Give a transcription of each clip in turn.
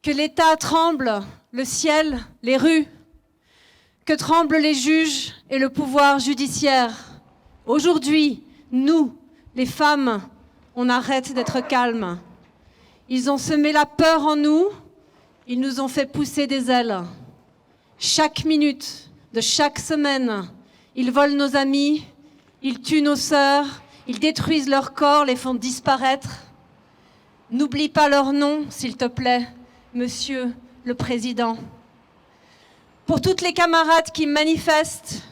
Que l'État tremble, le ciel, les rues, que tremblent les juges et le pouvoir judiciaire. Aujourd'hui, nous, les femmes, on arrête d'être calmes. Ils ont semé la peur en nous, ils nous ont fait pousser des ailes. Chaque minute de chaque semaine, ils volent nos amis, ils tuent nos sœurs, ils détruisent leurs corps, les font disparaître. N'oublie pas leur nom, s'il te plaît, Monsieur le Président. Pour toutes les camarades qui manifestent,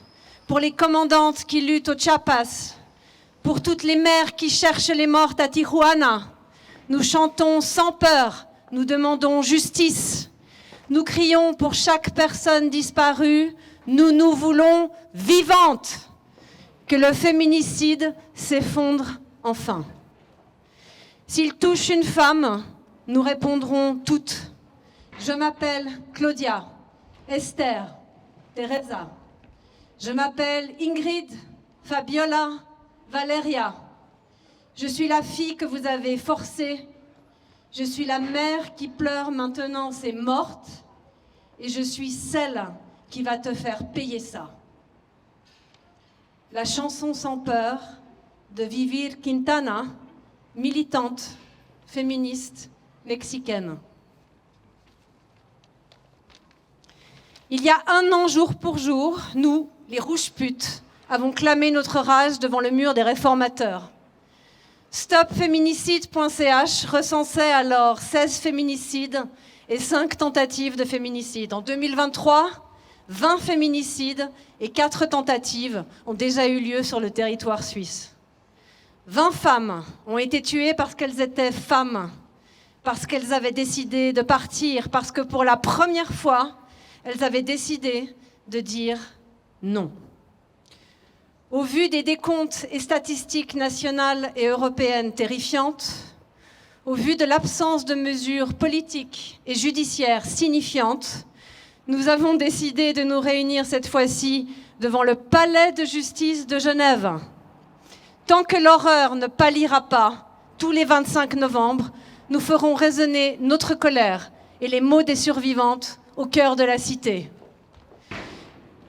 pour les commandantes qui luttent au Chiapas, pour toutes les mères qui cherchent les mortes à Tijuana, nous chantons sans peur, nous demandons justice. Nous crions pour chaque personne disparue, nous nous voulons vivantes. Que le féminicide s'effondre enfin. S'il touche une femme, nous répondrons toutes. Je m'appelle Claudia, Esther, Teresa. Je m'appelle Ingrid, Fabiola, Valeria. Je suis la fille que vous avez forcée. Je suis la mère qui pleure maintenant ses mortes. Et je suis celle qui va te faire payer ça. La chanson Sans peur de Vivir Quintana, militante, féministe, mexicaine. Il y a 1 an, jour pour jour, nous, les rouges putes, avons clamé notre rage devant le mur des réformateurs. Stopféminicide.ch recensait alors 16 féminicides et 5 tentatives de féminicide. En 2023, 20 féminicides et 4 tentatives ont déjà eu lieu sur le territoire suisse. 20 femmes ont été tuées parce qu'elles étaient femmes, parce qu'elles avaient décidé de partir, parce que pour la première fois, elles avaient décidé de dire non. Au vu des décomptes et statistiques nationales et européennes terrifiantes, au vu de l'absence de mesures politiques et judiciaires signifiantes, nous avons décidé de nous réunir cette fois-ci devant le palais de justice de Genève. Tant que l'horreur ne pâlira pas, tous les 25 novembre, nous ferons résonner notre colère et les mots des survivantes au cœur de la cité.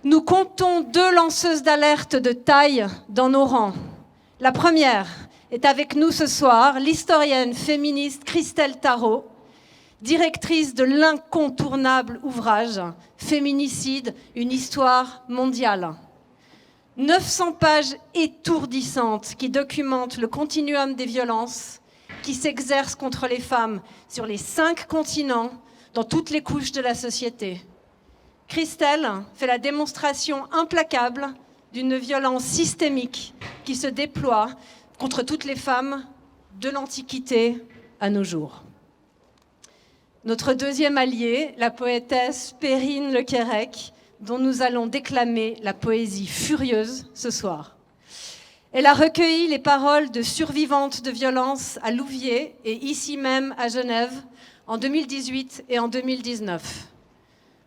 Nous comptons 2 lanceuses d'alerte de taille dans nos rangs. La première est avec nous ce soir, l'historienne féministe Christelle Tarot, directrice de l'incontournable ouvrage « Féminicide, une histoire mondiale ». 900 pages étourdissantes qui documentent le continuum des violences qui s'exercent contre les femmes sur les 5 continents, dans toutes les couches de la société. Christelle fait la démonstration implacable d'une violence systémique qui se déploie contre toutes les femmes de l'Antiquité à nos jours. Notre deuxième alliée, la poétesse Perrine Lequérec, dont nous allons déclamer la poésie furieuse ce soir. Elle a recueilli les paroles de survivantes de violences à Louviers et ici même à Genève en 2018 et en 2019.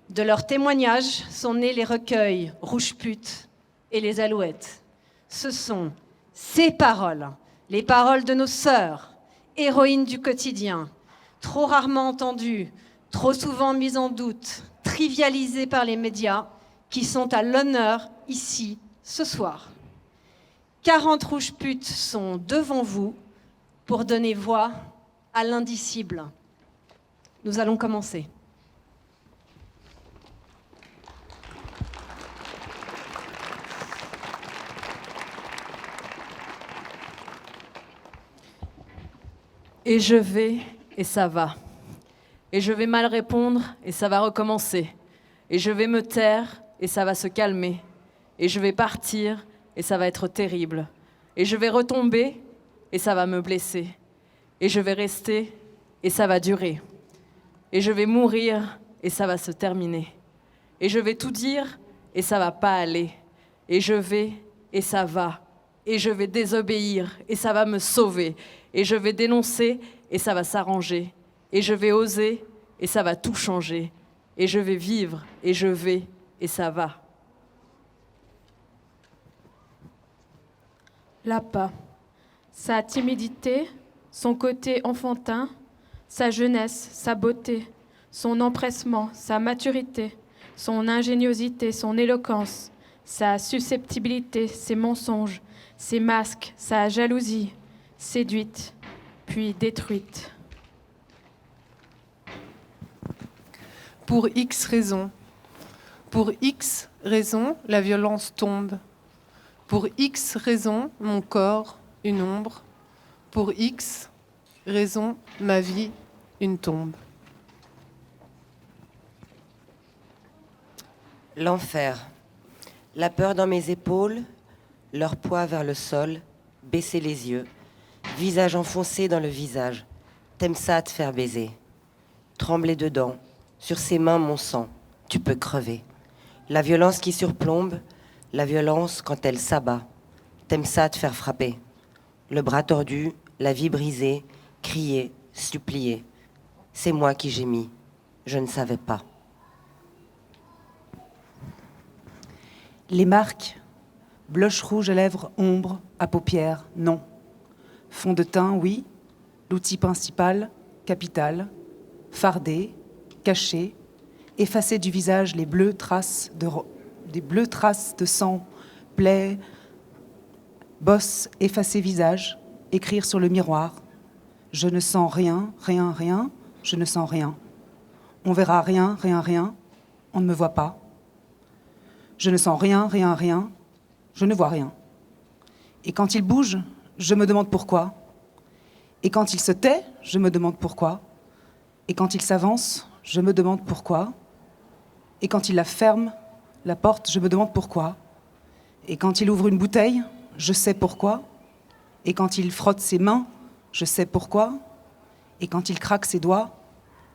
De leurs témoignages sont nés les recueils Rouge Pute et Les Alouettes. Ce sont ces paroles, les paroles de nos sœurs, héroïnes du quotidien, trop rarement entendues, trop souvent mises en doute, trivialisées par les médias, qui sont à l'honneur ici ce soir. 40 rouges putes sont devant vous pour donner voix à l'indicible. Nous allons commencer. Et je vais, et ça va. Et je vais mal répondre, et ça va recommencer. Et je vais me taire, et ça va se calmer. Et je vais partir, et ça va être terrible. Et je vais retomber, et ça va me blesser. Et je vais rester, et ça va durer. Et je vais mourir, et ça va se terminer. Et je vais tout dire, et ça va pas aller. Et je vais, et ça va. Et je vais désobéir, et ça va me sauver. Et je vais dénoncer, et ça va s'arranger. Et je vais oser, et ça va tout changer. Et je vais vivre, et je vais, et ça va. Lapa, sa timidité, son côté enfantin, sa jeunesse, sa beauté, son empressement, sa maturité, son ingéniosité, son éloquence, sa susceptibilité, ses mensonges, ses masques, sa jalousie, séduite, puis détruite. Pour X raisons. Pour X raisons, la violence tombe. Pour X raisons, mon corps, une ombre. Pour X raisons, ma vie, une tombe. L'enfer. La peur dans mes épaules, leur poids vers le sol, baisser les yeux, visage enfoncé dans le visage. T'aimes ça te faire baiser. Trembler dedans, sur ses mains mon sang, tu peux crever. La violence qui surplombe, la violence quand elle s'abat. T'aimes ça te faire frapper. Le bras tordu, la vie brisée, crier, supplier. C'est moi qui gémis, je ne savais pas. Les marques, blush rouge à lèvres, ombre, à paupières, non. Fond de teint, oui. L'outil principal, capital. Fardé, caché, effacer du visage les bleues traces de sang, plaies, bosse, effacer visage, écrire sur le miroir. Je ne sens rien, rien, rien, je ne sens rien. On verra rien, rien, rien, on ne me voit pas. Je ne sens rien, rien, rien, je ne vois rien. Et quand il bouge, je me demande pourquoi. Et quand il se tait, je me demande pourquoi. Et quand il s'avance, je me demande pourquoi. Et quand il la ferme, la porte, je me demande pourquoi. Et quand il ouvre une bouteille, je sais pourquoi. Et quand il frotte ses mains, je sais pourquoi. Et quand il craque ses doigts,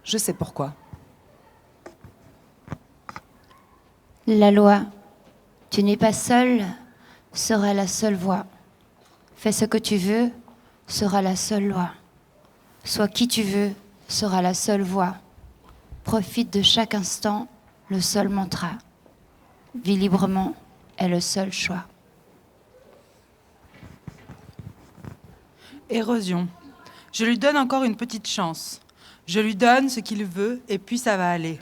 je sais pourquoi. La loi, tu n'es pas seul, sera la seule voie. Fais ce que tu veux, sera la seule loi. Sois qui tu veux, sera la seule voie. Profite de chaque instant, le seul mantra. Vis librement est le seul choix. Érosion. Je lui donne encore une petite chance. Je lui donne ce qu'il veut et puis ça va aller.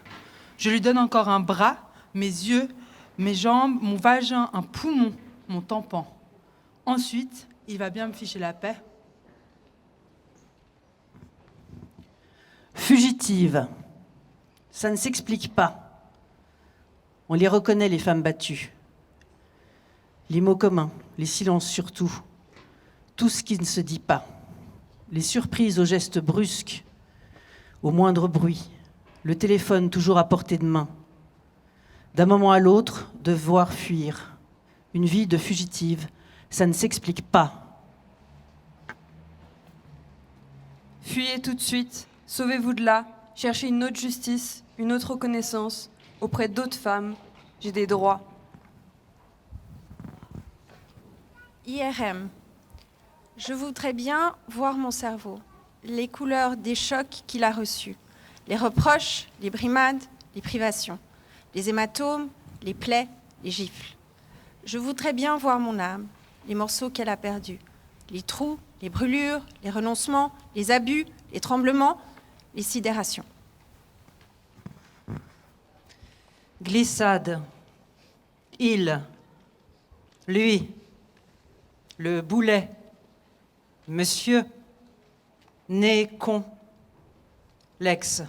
Je lui donne encore un bras, mes yeux, mes jambes, mon vagin, un poumon, mon tympan. Ensuite, il va bien me ficher la paix. Fugitive. Ça ne s'explique pas. On les reconnaît, les femmes battues. Les mots communs, les silences surtout. Tout ce qui ne se dit pas. Les surprises aux gestes brusques, au moindre bruit. Le téléphone toujours à portée de main. D'un moment à l'autre, devoir fuir. Une vie de fugitive, ça ne s'explique pas. Fuyez tout de suite, sauvez-vous de là, cherchez une autre justice, une autre reconnaissance, auprès d'autres femmes. J'ai des droits. IRM. Je voudrais bien voir mon cerveau, les couleurs des chocs qu'il a reçus, les reproches, les brimades, les privations, les hématomes, les plaies, les gifles. Je voudrais bien voir mon âme, les morceaux qu'elle a perdus, les trous, les brûlures, les renoncements, les abus, les tremblements, les sidérations. Glissade. Il. Lui. Le boulet. Monsieur. Né con. L'ex.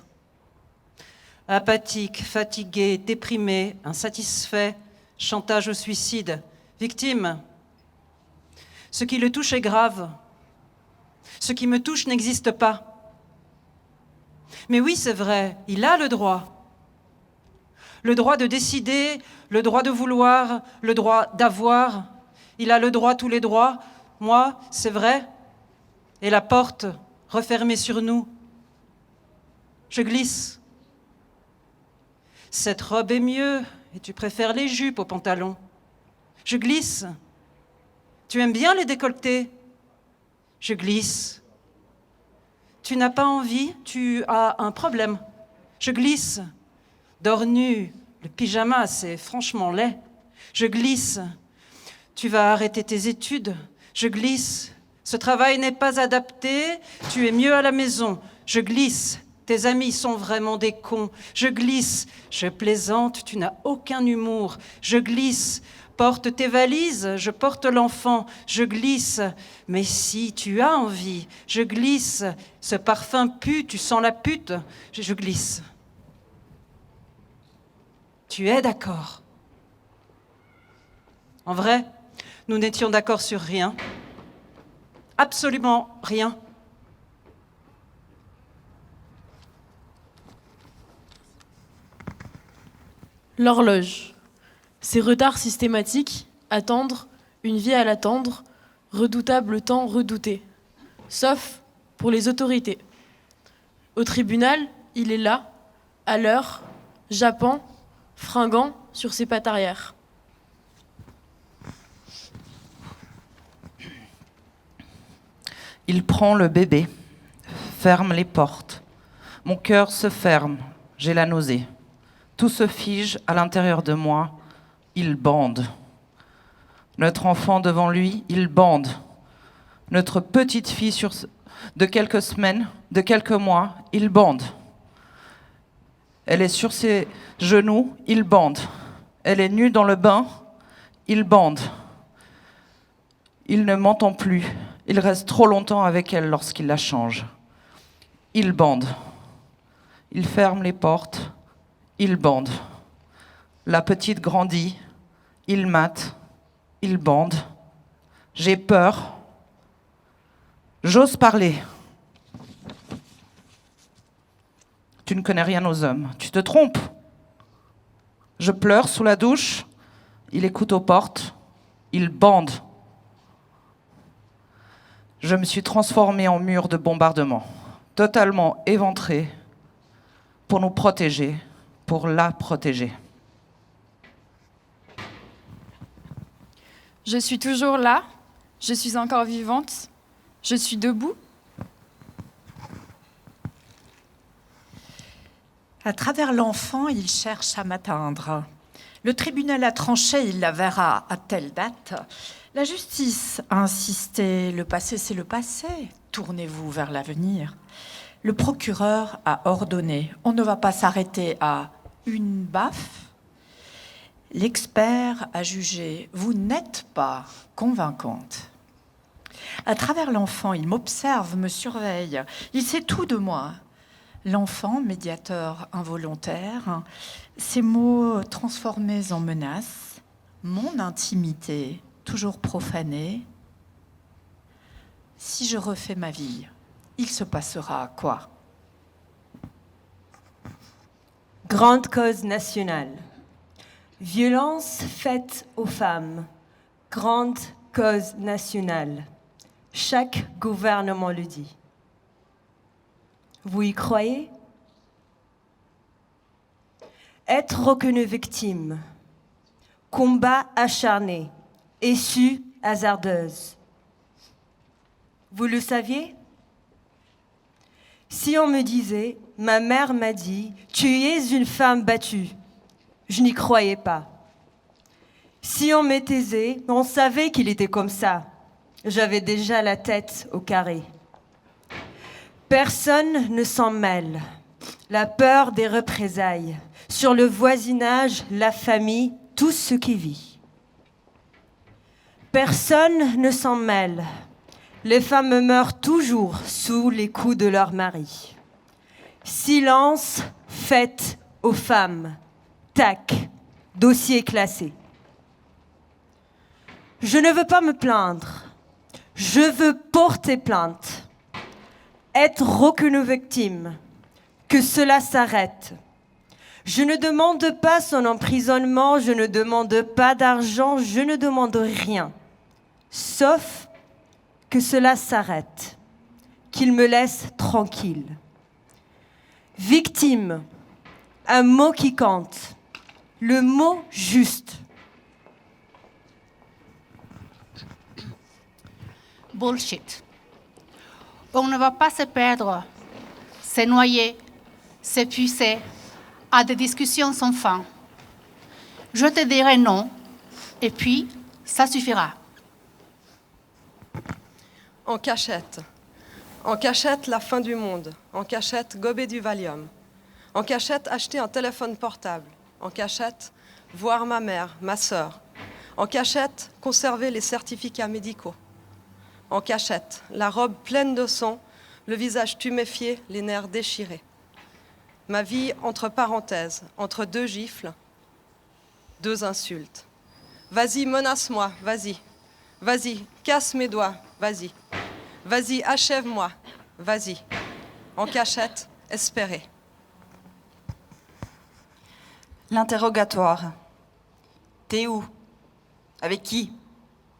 Apathique, fatigué, déprimé, insatisfait, chantage au suicide, victime. Ce qui le touche est grave. Ce qui me touche n'existe pas. Mais oui, c'est vrai, il a le droit. Le droit de décider, le droit de vouloir, le droit d'avoir. Il a le droit, tous les droits. Moi, c'est vrai. Et la porte refermée sur nous. Je glisse. Cette robe est mieux, et tu préfères les jupes aux pantalons. Je glisse. Tu aimes bien les décolletés. Je glisse. Tu n'as pas envie, tu as un problème. Je glisse. Dors nu, le pyjama, c'est franchement laid. Je glisse. Tu vas arrêter tes études. Je glisse. Ce travail n'est pas adapté, tu es mieux à la maison. Je glisse. Tes amis sont vraiment des cons. Je glisse, je plaisante, tu n'as aucun humour. Je glisse, porte tes valises, je porte l'enfant. Je glisse, mais si tu as envie, je glisse. Ce parfum pue, tu sens la pute. Je glisse. Tu es d'accord? En vrai, nous n'étions d'accord sur rien. Absolument rien. L'horloge. Ces retards systématiques, attendre, une vie à l'attendre, redoutable temps redouté. Sauf pour les autorités. Au tribunal, il est là, à l'heure, jappant, fringant sur ses pattes arrière. Il prend le bébé, ferme les portes. Mon cœur se ferme, j'ai la nausée. Tout se fige à l'intérieur de moi, il bande. Notre enfant devant lui, il bande. Notre petite fille de quelques semaines, de quelques mois, il bande. Elle est sur ses genoux, il bande. Elle est nue dans le bain, il bande. Il ne m'entend plus. Il reste trop longtemps avec elle lorsqu'il la change. Il bande. Il ferme les portes. Il bande. La petite grandit. Il mate. Il bande. J'ai peur. J'ose parler. Tu ne connais rien aux hommes. Tu te trompes. Je pleure sous la douche. Il écoute aux portes. Il bande. Je me suis transformée en mur de bombardement, totalement éventré, pour nous protéger, pour la protéger. Je suis toujours là, je suis encore vivante, je suis debout. À travers l'enfant, il cherche à m'atteindre. Le tribunal a tranché, il la verra à telle date. La justice a insisté, le passé c'est le passé, tournez-vous vers l'avenir. Le procureur a ordonné, on ne va pas s'arrêter à une baffe. L'expert a jugé, vous n'êtes pas convaincante. À travers l'enfant, il m'observe, me surveille, il sait tout de moi. L'enfant, médiateur involontaire, ces mots transformés en menaces, mon intimité toujours profanée. Si je refais ma vie, il se passera quoi? Grande cause nationale. Violence faite aux femmes. Grande cause nationale. Chaque gouvernement le dit. Vous y croyez? Être reconnu victime. Combat acharné. Issue hasardeuse. Vous le saviez? Si on me disait, ma mère m'a dit, tu es une femme battue, je n'y croyais pas. Si on me taisait, on savait qu'il était comme ça. J'avais déjà la tête au carré. Personne ne s'en mêle. La peur des représailles, sur le voisinage, la famille, tout ce qui vit. Personne ne s'en mêle. Les femmes meurent toujours sous les coups de leur mari. Silence fait aux femmes. Tac, dossier classé. Je ne veux pas me plaindre. Je veux porter plainte. Être reconnue victime. Que cela s'arrête. Je ne demande pas son emprisonnement, je ne demande pas d'argent, je ne demande rien. Sauf que cela s'arrête, qu'il me laisse tranquille. Victime, un mot qui compte, le mot juste. Bullshit. On ne va pas se perdre, se noyer, s'épuiser à des discussions sans fin. Je te dirai non, et puis ça suffira. En cachette. En cachette, la fin du monde. En cachette, gober du Valium. En cachette, acheter un téléphone portable. En cachette, voir ma mère, ma sœur. En cachette, conserver les certificats médicaux. En cachette, la robe pleine de sang, le visage tuméfié, les nerfs déchirés. Ma vie entre parenthèses, entre 2 gifles, 2 insultes. Vas-y, menace-moi, vas-y. Vas-y, casse mes doigts, vas-y. Vas-y, achève-moi, vas-y. En cachette, espérer. L'interrogatoire. T'es où? Avec qui?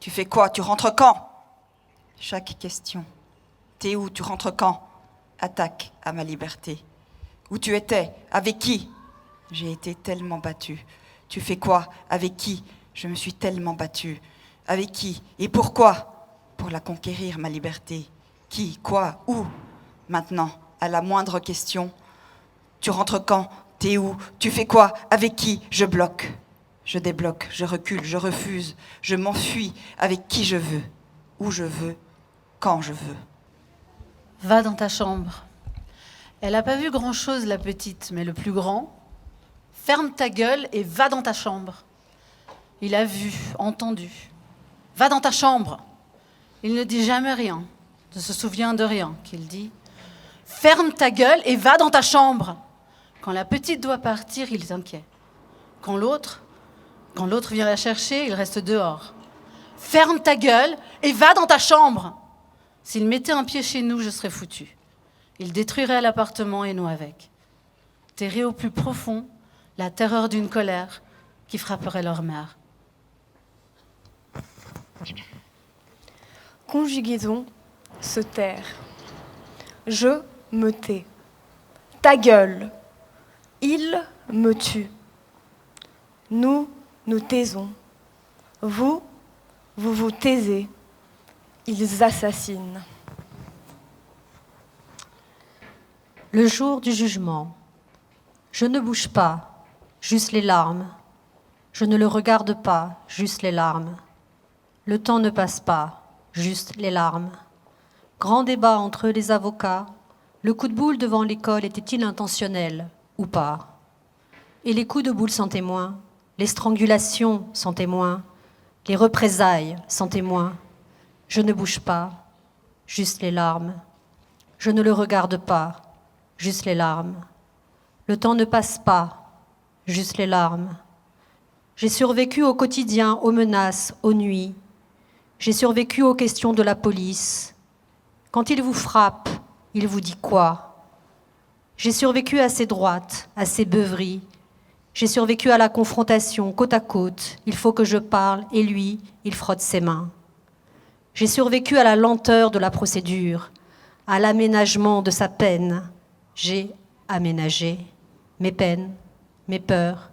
Tu fais quoi? Tu rentres quand? Chaque question. T'es où? Tu rentres quand? Attaque à ma liberté. Où tu étais? Avec qui? J'ai été tellement battue. Tu fais quoi? Avec qui? Je me suis tellement battue. Avec qui? Et pourquoi? Pour la conquérir, ma liberté. Qui? Quoi? Où? Maintenant, à la moindre question. Tu rentres quand? T'es où? Tu fais quoi? Avec qui? Je bloque. Je débloque, je recule, je refuse. Je m'enfuis avec qui je veux. Où je veux. Quand je veux. Va dans ta chambre. Elle n'a pas vu grand-chose, la petite, mais le plus grand. Ferme ta gueule et va dans ta chambre. Il a vu, entendu. Va dans ta chambre. Il ne dit jamais rien, ne se souvient de rien qu'il dit. Ferme ta gueule et va dans ta chambre. Quand la petite doit partir, il est inquiet. Quand l'autre vient la chercher, il reste dehors. Ferme ta gueule et va dans ta chambre. S'il mettait un pied chez nous, je serais foutu. Il détruirait l'appartement et nous avec. Terrés au plus profond, la terreur d'une colère qui frapperait leur mère. Conjugaison, se taire. Je me tais. Ta gueule. Il me tue. Nous nous taisons. Vous, vous vous taisez. Ils assassinent. Le jour du jugement. Je ne bouge pas, juste les larmes. Je ne le regarde pas, juste les larmes. Le temps ne passe pas, juste les larmes. Grand débat entre les avocats. Le coup de boule devant l'école était-il intentionnel ou pas? Et les coups de boule sans témoin, les strangulations sans témoin, les représailles sans témoin. Je ne bouge pas, juste les larmes. Je ne le regarde pas, juste les larmes. Le temps ne passe pas, juste les larmes. J'ai survécu au quotidien, aux menaces, aux nuits. J'ai survécu aux questions de la police. Quand il vous frappe, il vous dit quoi? J'ai survécu à ses droites, à ses beuveries. J'ai survécu à la confrontation, côte à côte. Il faut que je parle, et lui, il frotte ses mains. J'ai survécu à la lenteur de la procédure, à l'aménagement de sa peine. J'ai aménagé mes peines, mes peurs,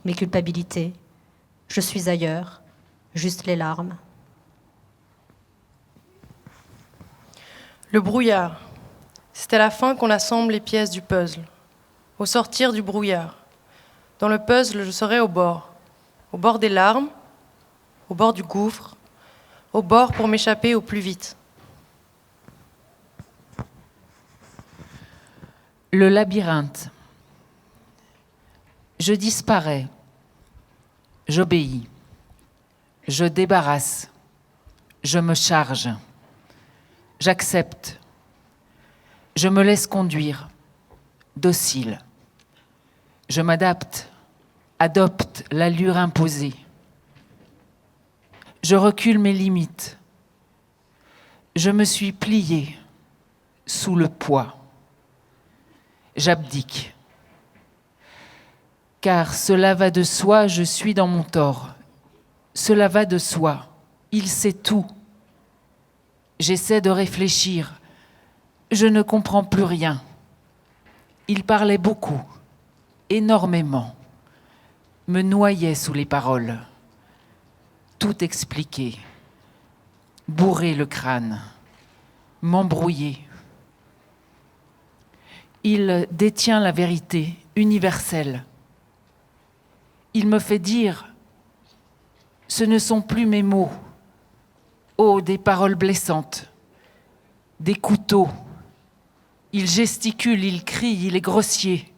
mes culpabilités. Je suis ailleurs, juste les larmes. Le brouillard. C'est à la fin qu'on assemble les pièces du puzzle. Au sortir du brouillard. Dans le puzzle, je serai au bord des larmes, au bord du gouffre, au bord pour m'échapper au plus vite. Le labyrinthe. Je disparais, j'obéis, je débarrasse, je me charge, j'accepte, je me laisse conduire, docile, je m'adapte, adopte l'allure imposée, je recule mes limites, je me suis pliée sous le poids, j'abdique. Car cela va de soi, je suis dans mon tort. Cela va de soi, il sait tout. J'essaie de réfléchir, je ne comprends plus rien. Il parlait beaucoup, énormément, me noyait sous les paroles. Tout expliquer, bourrer le crâne, m'embrouiller. Il détient la vérité universelle. Il me fait dire, ce ne sont plus mes mots, oh, des paroles blessantes, des couteaux Il gesticule, il crie, il est grossier.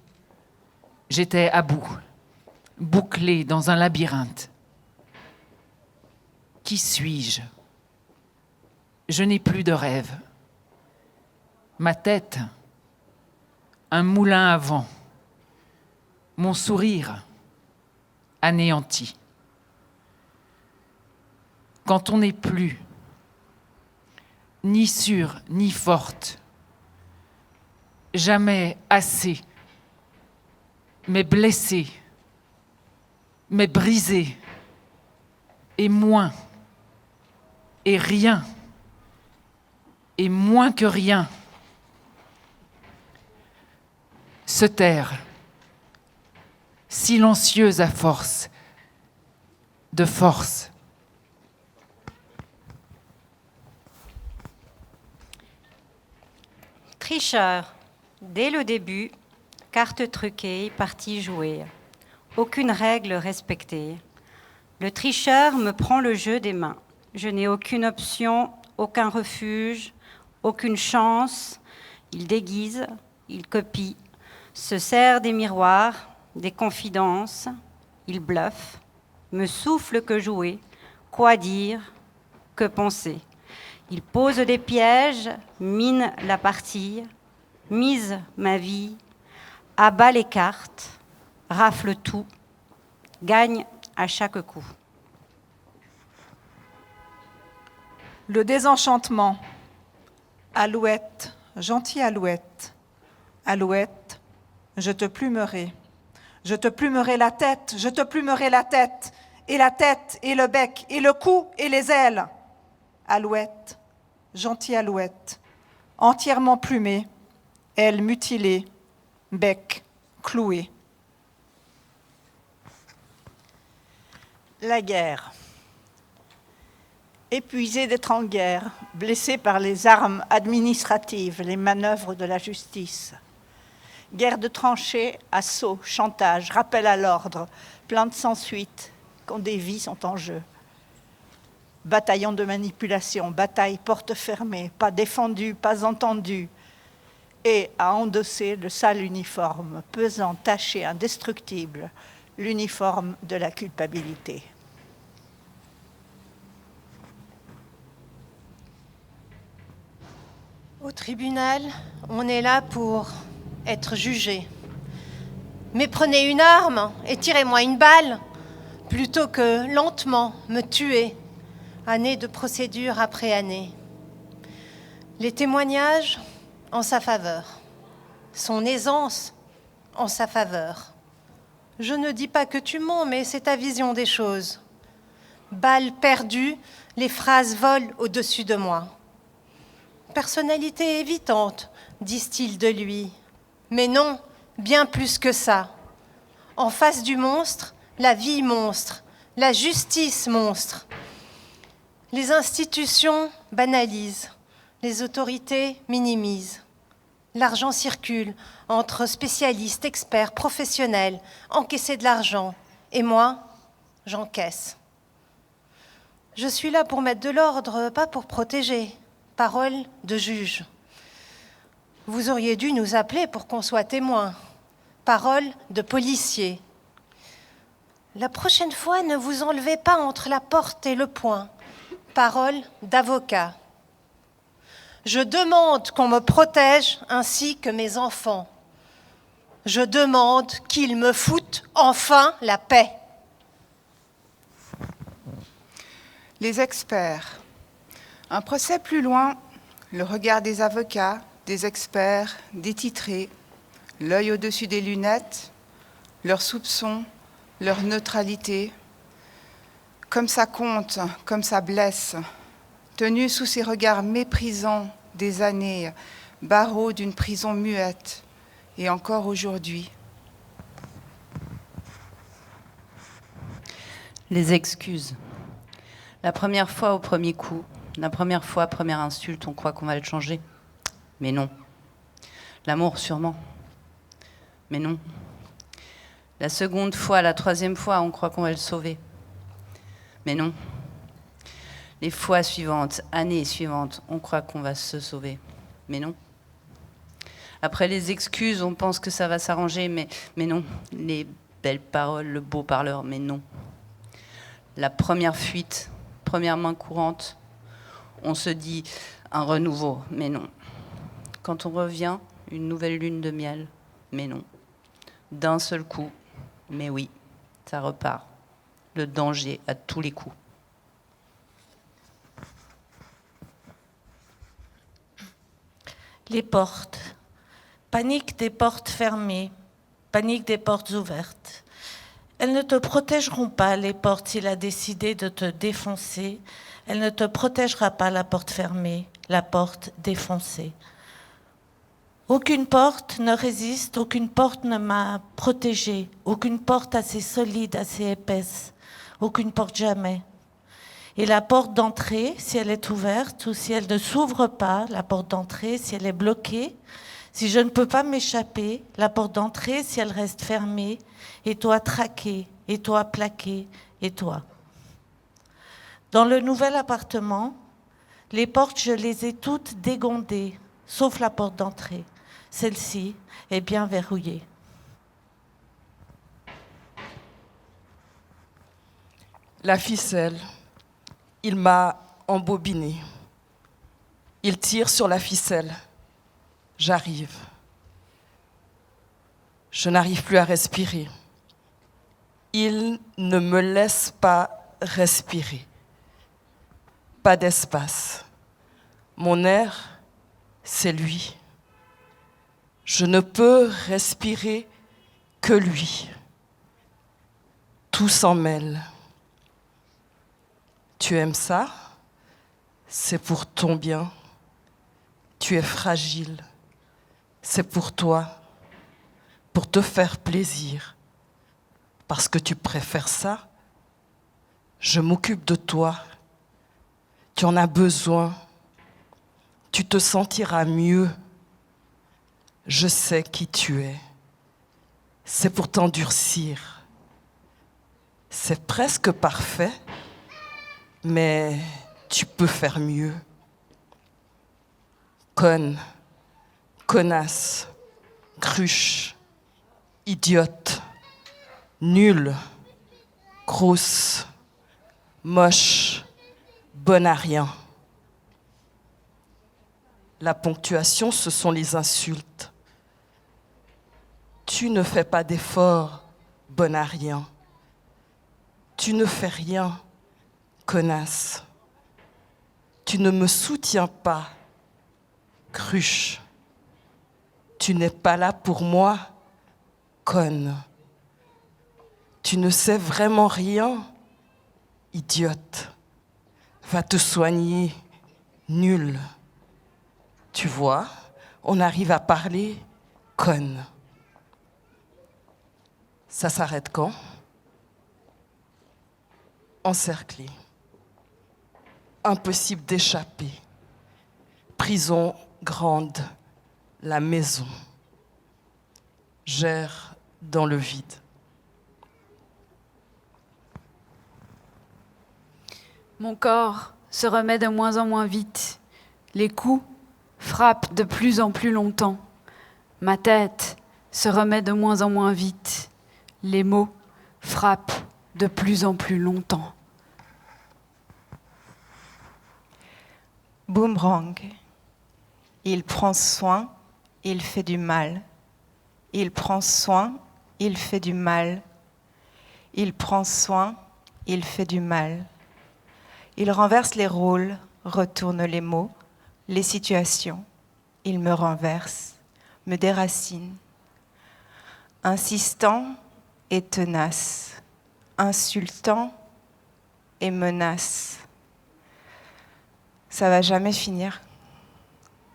J'étais à bout, bouclé dans un labyrinthe. Qui suis-je? Je n'ai plus de rêve. Ma tête, un moulin à vent. Mon sourire, anéanti. Quand on n'est plus ni sûre ni forte, jamais assez, mais blessée, mais brisée, et moins, et rien, et moins que rien. Se taire, silencieuse à force, de force. Tricheur. Dès le début, carte truquée, partie jouée. Aucune règle respectée. Le tricheur me prend le jeu des mains. Je n'ai aucune option, aucun refuge, aucune chance. Il déguise, il copie, se sert des miroirs, des confidences. Il bluffe, me souffle que jouer, quoi dire, que penser. Il pose des pièges, mine la partie, mise ma vie, abat les cartes, rafle tout, gagne à chaque coup. Le désenchantement. Alouette, gentille alouette. Alouette, je te plumerai. Je te plumerai la tête, je te plumerai la tête, et la tête, et le bec, et le cou, et les ailes. Alouette, gentille alouette, entièrement plumée, aile mutilée, bec cloué. La guerre. Épuisé d'être en guerre, blessé par les armes administratives, les manœuvres de la justice. Guerre de tranchées, assauts, chantage, rappel à l'ordre, plaintes sans suite, quand des vies sont en jeu. Bataillon de manipulation, bataille porte fermée, pas défendu, pas entendu, et à endosser le sale uniforme, pesant, taché, indestructible, l'uniforme de la culpabilité. Au tribunal, on est là pour être jugé. Mais prenez une arme et tirez-moi une balle, plutôt que lentement me tuer, année de procédure après année. Les témoignages en sa faveur, son aisance en sa faveur. Je ne dis pas que tu mens, mais c'est ta vision des choses. Balle perdue, les phrases volent au-dessus de moi. Personnalité évitante, disent-ils de lui. Mais non, bien plus que ça. En face du monstre, la vie monstre, la justice monstre. Les institutions banalisent, les autorités minimisent. L'argent circule entre spécialistes, experts, professionnels, encaisser de l'argent. Et moi, j'encaisse. Je suis là pour mettre de l'ordre, pas pour protéger. Parole de juge. Vous auriez dû nous appeler pour qu'on soit témoins. Parole de policier. La prochaine fois, ne vous enlevez pas entre la porte et le poing. Parole d'avocat. Je demande qu'on me protège ainsi que mes enfants. Je demande qu'ils me foutent enfin la paix. Les experts. Un procès plus loin, le regard des avocats, des experts, des titrés, l'œil au-dessus des lunettes, leurs soupçons, leur neutralité. Comme ça compte, comme ça blesse, tenu sous ces regards méprisants des années, barreaux d'une prison muette, et encore aujourd'hui. Les excuses. La première fois au premier coup, la première fois, première insulte, on croit qu'on va le changer. Mais non. L'amour, sûrement. Mais non. La seconde fois, la troisième fois, on croit qu'on va le sauver. Mais non. Les fois suivantes, années suivantes, on croit qu'on va se sauver. Mais non. Après les excuses, on pense que ça va s'arranger, mais non. Les belles paroles, le beau parleur, mais non. La première fuite, première main courante, on se dit un renouveau, mais non. Quand on revient, une nouvelle lune de miel, mais non. D'un seul coup, mais oui, ça repart. Le danger à tous les coups. Les portes. Panique des portes fermées, panique des portes ouvertes. Elles ne te protégeront pas, les portes, s'il a décidé de te défoncer. Elle ne te protégera pas, la porte fermée, la porte défoncée. Aucune porte ne résiste, aucune porte ne m'a protégée, aucune porte assez solide, assez épaisse, aucune porte jamais. Et la porte d'entrée, si elle est ouverte ou si elle ne s'ouvre pas, la porte d'entrée, si elle est bloquée, si je ne peux pas m'échapper, la porte d'entrée, si elle reste fermée, et toi traqué, et toi plaqué, et toi. Dans le nouvel appartement, les portes, je les ai toutes dégondées, sauf la porte d'entrée. Celle-ci est bien verrouillée. La ficelle, il m'a embobiné. Il tire sur la ficelle. J'arrive. Je n'arrive plus à respirer. Il ne me laisse pas respirer. Pas d'espace. Mon air, c'est lui. Je ne peux respirer que lui. Tout s'en mêle. Tu aimes ça? C'est pour ton bien. Tu es fragile. C'est pour toi, pour te faire plaisir. Parce que tu préfères ça, je m'occupe de toi. Tu en as besoin. Tu te sentiras mieux. Je sais qui tu es. C'est pour t'endurcir. C'est presque parfait, mais tu peux faire mieux. Conne, connasse, cruche, idiote, nulle, grosse, moche, bonne à rien. La ponctuation, ce sont les insultes. Tu ne fais pas d'effort, bonne à rien. Tu ne fais rien, connasse. Tu ne me soutiens pas, cruche. Tu n'es pas là pour moi, conne. Tu ne sais vraiment rien, idiote. Va te soigner, nulle. Tu vois, on arrive à parler, conne. Ça s'arrête quand? Encerclé. Impossible d'échapper. Prison grande, la maison. J'erre dans le vide. Mon corps se remet de moins en moins vite. Les coups frappent de plus en plus longtemps. Ma tête se remet de moins en moins vite. Les mots frappent de plus en plus longtemps. Boomerang. Il prend soin, il fait du mal. Il prend soin, il fait du mal. Il prend soin, il fait du mal. Il renverse les rôles, retourne les mots, les situations. Il me renverse, me déracine. Insistant et tenace, insultant et menace. Ça va jamais finir.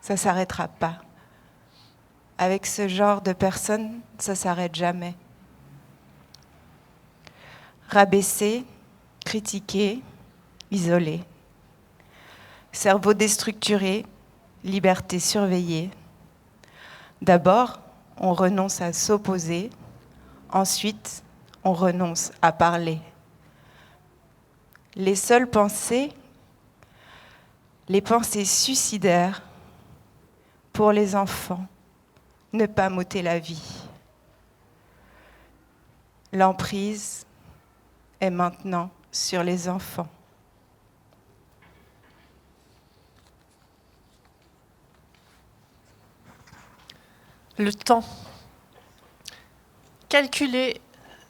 Ça s'arrêtera pas. Avec ce genre de personnes, ça s'arrête jamais. Rabaisser, critiquer, isoler. Cerveau déstructuré, liberté surveillée. D'abord, on renonce à s'opposer. Ensuite, on renonce à parler. Les seules pensées, les pensées suicidaires pour les enfants, ne pas m'ôter la vie. L'emprise est maintenant sur les enfants. Le temps. Calculer,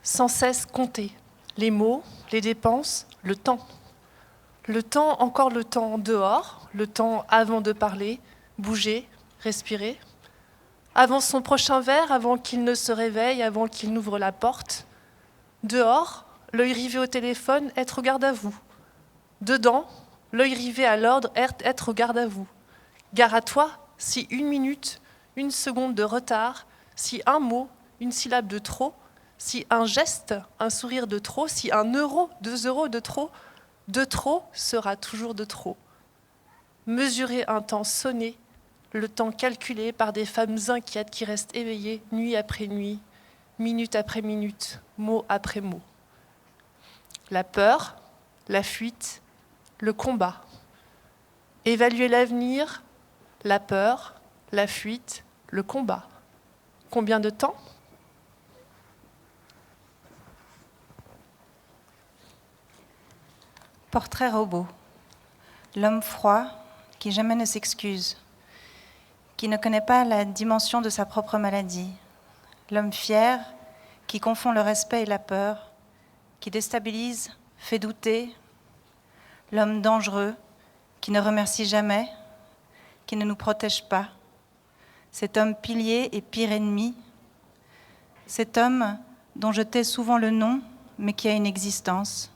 sans cesse compter. Les mots, les dépenses, le temps. Le temps, encore le temps dehors, le temps avant de parler, bouger, respirer. Avant son prochain verre, avant qu'il ne se réveille, avant qu'il n'ouvre la porte. Dehors, l'œil rivé au téléphone, être au garde à vous. Dedans, l'œil rivé à l'ordre, être au garde à vous. Gare à toi, si 1 minute, 1 seconde de retard, si un mot, 1 syllabe de trop, si un geste, un sourire de trop, si 1 euro, 2 euros de trop sera toujours de trop. Mesurer un temps sonné, le temps calculé par des femmes inquiètes qui restent éveillées nuit après nuit, minute après minute, mot après mot. La peur, la fuite, le combat. Évaluer l'avenir, la peur, la fuite, le combat. Combien de temps ? Portrait robot. L'homme froid qui jamais ne s'excuse, qui ne connaît pas la dimension de sa propre maladie. L'homme fier qui confond le respect et la peur, qui déstabilise, fait douter. L'homme dangereux qui ne remercie jamais, qui ne nous protège pas. Cet homme pilier et pire ennemi. Cet homme dont je tais souvent le nom, mais qui a une existence.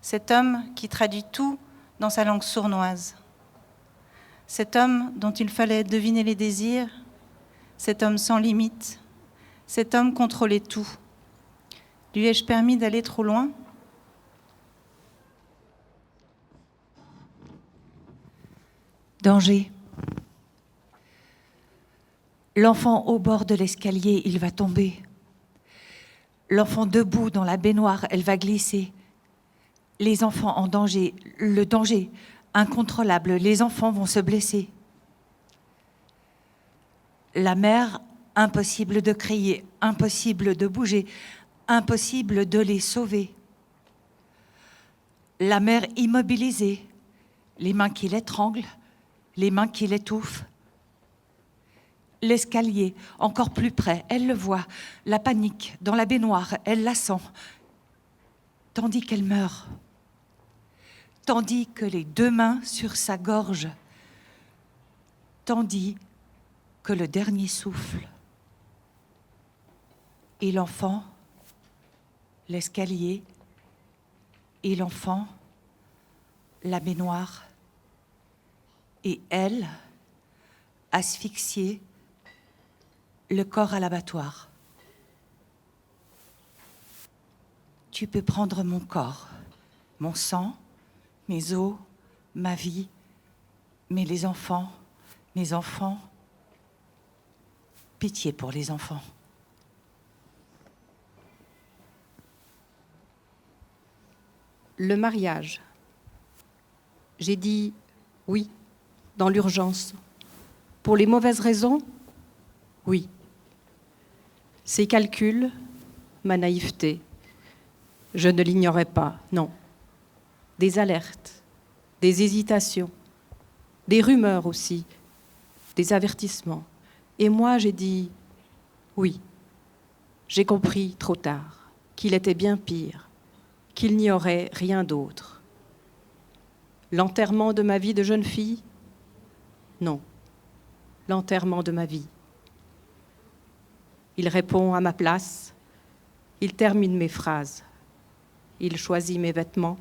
Cet homme qui traduit tout dans sa langue sournoise. Cet homme dont il fallait deviner les désirs. Cet homme sans limite. Cet homme contrôlait tout. Lui ai-je permis d'aller trop loin ? Danger. L'enfant au bord de l'escalier, il va tomber. L'enfant debout dans la baignoire, elle va glisser. Les enfants en danger, le danger incontrôlable, les enfants vont se blesser. La mère, impossible de crier, impossible de bouger, impossible de les sauver. La mère immobilisée, les mains qui l'étranglent, les mains qui l'étouffent. L'escalier, encore plus près, elle le voit, la panique dans la baignoire, elle la sent, tandis qu'elle meurt. Tandis que les 2 mains sur sa gorge, tandis que le dernier souffle. Et l'enfant, l'escalier, et l'enfant, la baignoire, et elle, asphyxiée, le corps à l'abattoir. Tu peux prendre mon corps, mon sang, mes os, ma vie, mais les enfants, mes enfants, pitié pour les enfants. Le mariage. J'ai dit oui, dans l'urgence. Pour les mauvaises raisons, oui. Ces calculs, ma naïveté, je ne l'ignorais pas, non. Des alertes, des hésitations, des rumeurs aussi, des avertissements. Et moi, j'ai dit oui. J'ai compris trop tard qu'il était bien pire, qu'il n'y aurait rien d'autre. L'enterrement de ma vie de jeune fille ? Non. L'enterrement de ma vie. Il répond à ma place, il termine mes phrases, il choisit mes vêtements,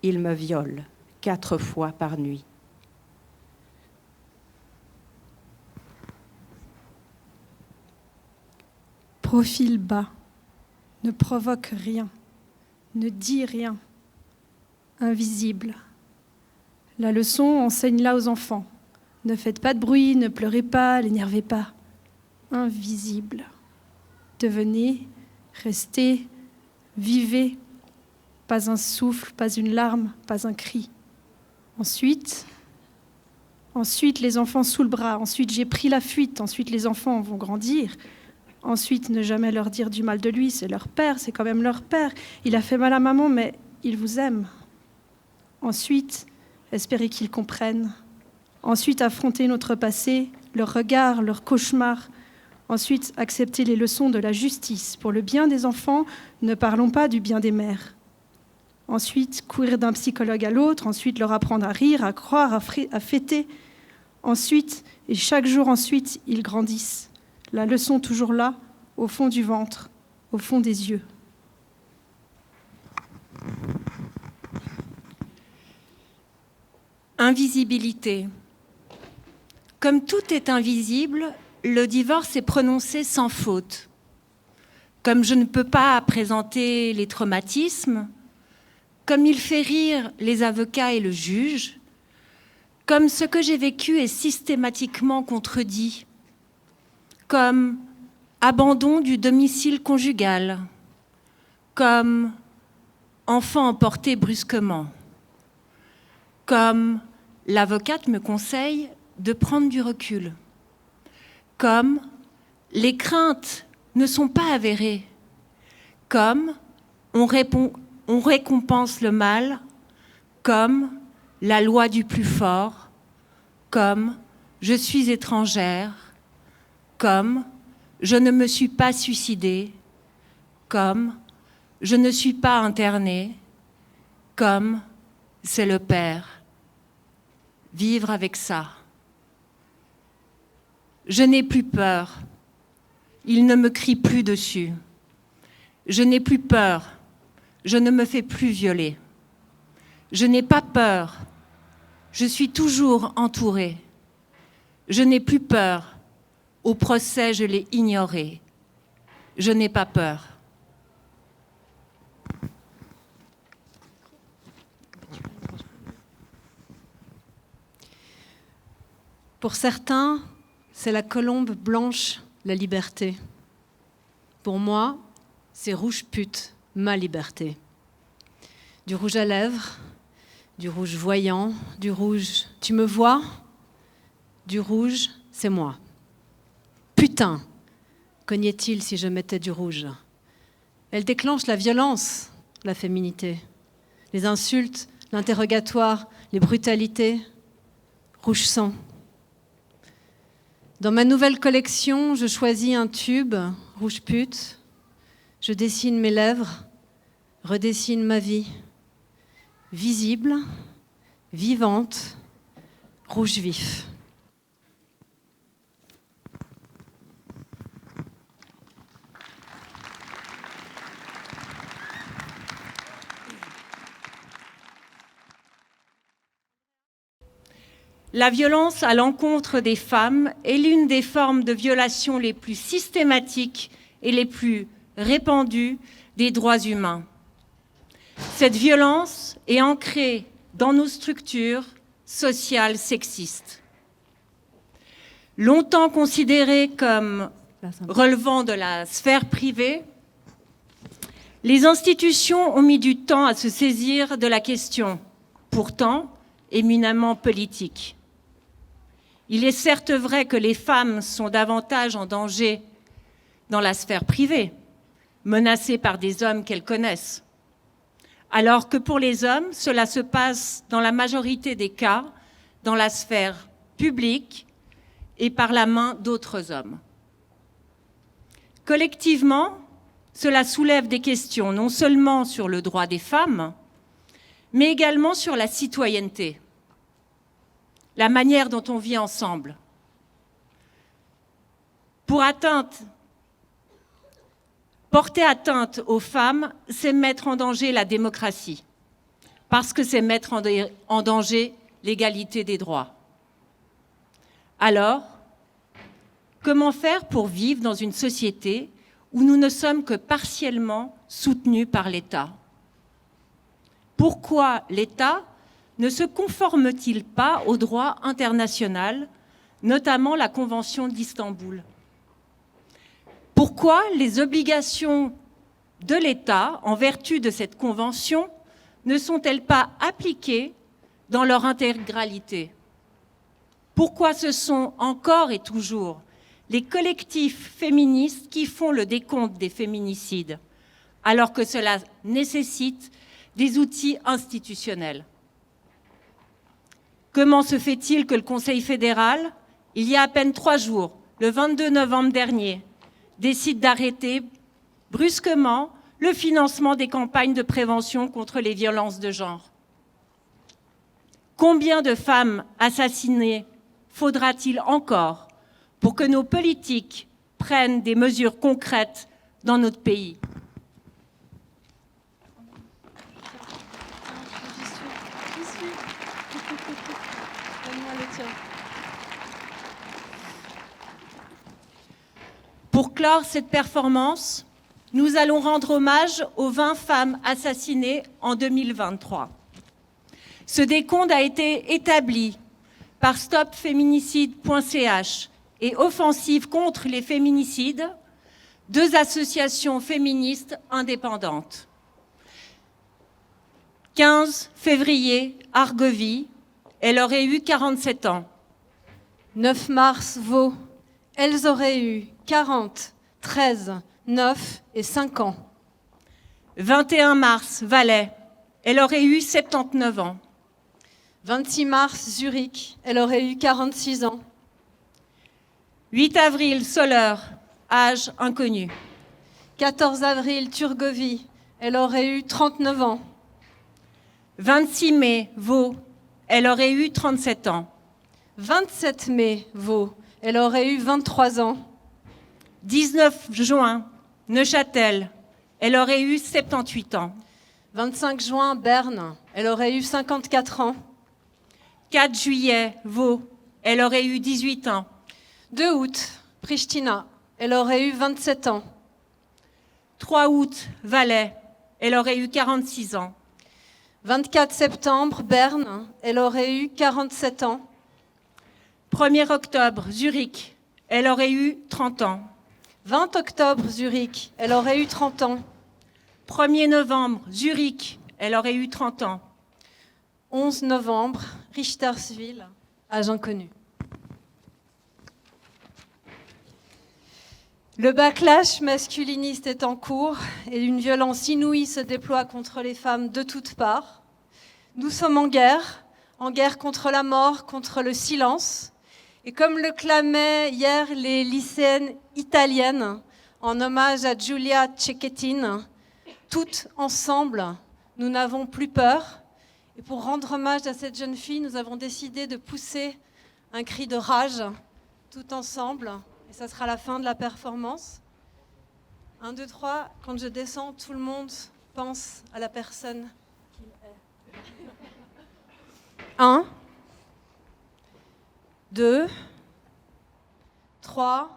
il me viole 4 fois par nuit. Profil bas, ne provoque rien, ne dit rien, invisible. La leçon, enseigne-la aux enfants. Ne faites pas de bruit, ne pleurez pas, l'énervez pas. Invisible. Devenez, restez, vivez. Pas un souffle, pas une larme, pas un cri. Ensuite, Ensuite, les enfants sous le bras. Ensuite, j'ai pris la fuite. Ensuite, les enfants vont grandir. Ensuite, ne jamais leur dire du mal de lui. C'est leur père, c'est quand même leur père. Il a fait mal à maman, mais il vous aime. Ensuite, espérer qu'ils comprennent. Ensuite, affronter notre passé, leur regard, leurs cauchemars. Ensuite, accepter les leçons de la justice. Pour le bien des enfants, ne parlons pas du bien des mères. Ensuite, courir d'un psychologue à l'autre. Ensuite, leur apprendre à rire, à croire, à fêter. Ensuite, et chaque jour ensuite, ils grandissent. La leçon toujours là, au fond du ventre, au fond des yeux. Invisibilité. Comme tout est invisible, le divorce est prononcé sans faute. Comme je ne peux pas présenter les traumatismes, comme il fait rire les avocats et le juge, comme ce que j'ai vécu est systématiquement contredit, comme abandon du domicile conjugal, comme enfant emporté brusquement, comme l'avocate me conseille de prendre du recul, comme les craintes ne sont pas avérées, comme on récompense le mal, comme la loi du plus fort, comme je suis étrangère, comme je ne me suis pas suicidée, comme je ne suis pas internée, comme c'est le père. Vivre avec ça. Je n'ai plus peur. Il ne me crie plus dessus. Je n'ai plus peur. Je ne me fais plus violer. Je n'ai pas peur. Je suis toujours entourée. Je n'ai plus peur. Au procès, je l'ai ignoré. Je n'ai pas peur. Pour certains, c'est la colombe blanche, la liberté. Pour moi, c'est rouge pute, ma liberté. Du rouge à lèvres, du rouge voyant, du rouge « tu me vois ?» Du rouge, c'est moi. Putain, cognait-il si je mettais du rouge? Elle déclenche la violence, la féminité. Les insultes, l'interrogatoire, les brutalités. Rouge sang. Dans ma nouvelle collection, je choisis un tube, rouge pute. Je dessine mes lèvres, redessine ma vie. Visible, vivante, rouge vif. La violence à l'encontre des femmes est l'une des formes de violation les plus systématiques et les plus répandues des droits humains. Cette violence est ancrée dans nos structures sociales sexistes. Longtemps considérée comme relevant de la sphère privée, les institutions ont mis du temps à se saisir de la question, pourtant éminemment politique. Il est certes vrai que les femmes sont davantage en danger dans la sphère privée, menacées par des hommes qu'elles connaissent, alors que pour les hommes, cela se passe dans la majorité des cas dans la sphère publique et par la main d'autres hommes. Collectivement, cela soulève des questions non seulement sur le droit des femmes, mais également sur la citoyenneté, la manière dont on vit ensemble. Porter atteinte aux femmes, c'est mettre en danger la démocratie, parce que c'est mettre en danger l'égalité des droits. Alors, comment faire pour vivre dans une société où nous ne sommes que partiellement soutenus par l'État ? Pourquoi l'État ne se conforme-t-il pas au droit international, notamment la Convention d'Istanbul ? Pourquoi les obligations de l'État, en vertu de cette convention, ne sont-elles pas appliquées dans leur intégralité ? Pourquoi ce sont encore et toujours les collectifs féministes qui font le décompte des féminicides, alors que cela nécessite des outils institutionnels? Comment se fait-il que le Conseil fédéral, il y a à peine 3 jours, le 22 novembre dernier, décide d'arrêter brusquement le financement des campagnes de prévention contre les violences de genre? Combien de femmes assassinées faudra-t-il encore pour que nos politiques prennent des mesures concrètes dans notre pays? Pour clore cette performance, nous allons rendre hommage aux 20 femmes assassinées en 2023. Ce décompte a été établi par stopféminicide.ch et Offensive contre les féminicides, 2 associations féministes indépendantes. 15 février, Argovie, elle aurait eu 47 ans. 9 mars, Vaud, elles auraient eu 40, 13, 9 et 5 ans. 21 mars, Valais, elle aurait eu 79 ans. 26 mars, Zurich, elle aurait eu 46 ans. 8 avril, Soleure, âge inconnu. 14 avril, Turgovie, elle aurait eu 39 ans. 26 mai, Vaud, elle aurait eu 37 ans. 27 mai, Vaud, elle aurait eu 23 ans. 19 juin, Neuchâtel, elle aurait eu 78 ans. 25 juin, Berne, elle aurait eu 54 ans. 4 juillet, Vaud, elle aurait eu 18 ans. 2 août, Pristina, elle aurait eu 27 ans. 3 août, Valais, elle aurait eu 46 ans. 24 septembre, Berne, elle aurait eu 47 ans. 1er octobre, Zurich, elle aurait eu 30 ans. 20 octobre, Zurich, elle aurait eu 30 ans. 1er novembre, Zurich, elle aurait eu 30 ans. 11 novembre, Richtersville, âge inconnu. Le backlash masculiniste est en cours et une violence inouïe se déploie contre les femmes de toutes parts. Nous sommes en guerre contre la mort, contre le silence. Et comme le clamaient hier les lycéennes italiennes, en hommage à Giulia Cecchettin, toutes ensemble, nous n'avons plus peur. Et pour rendre hommage à cette jeune fille, nous avons décidé de pousser un cri de rage, tout ensemble. Et ça sera la fin de la performance. 1, 2, 3, quand je descends, tout le monde pense à la personne qu'il est. 1, 2, 3,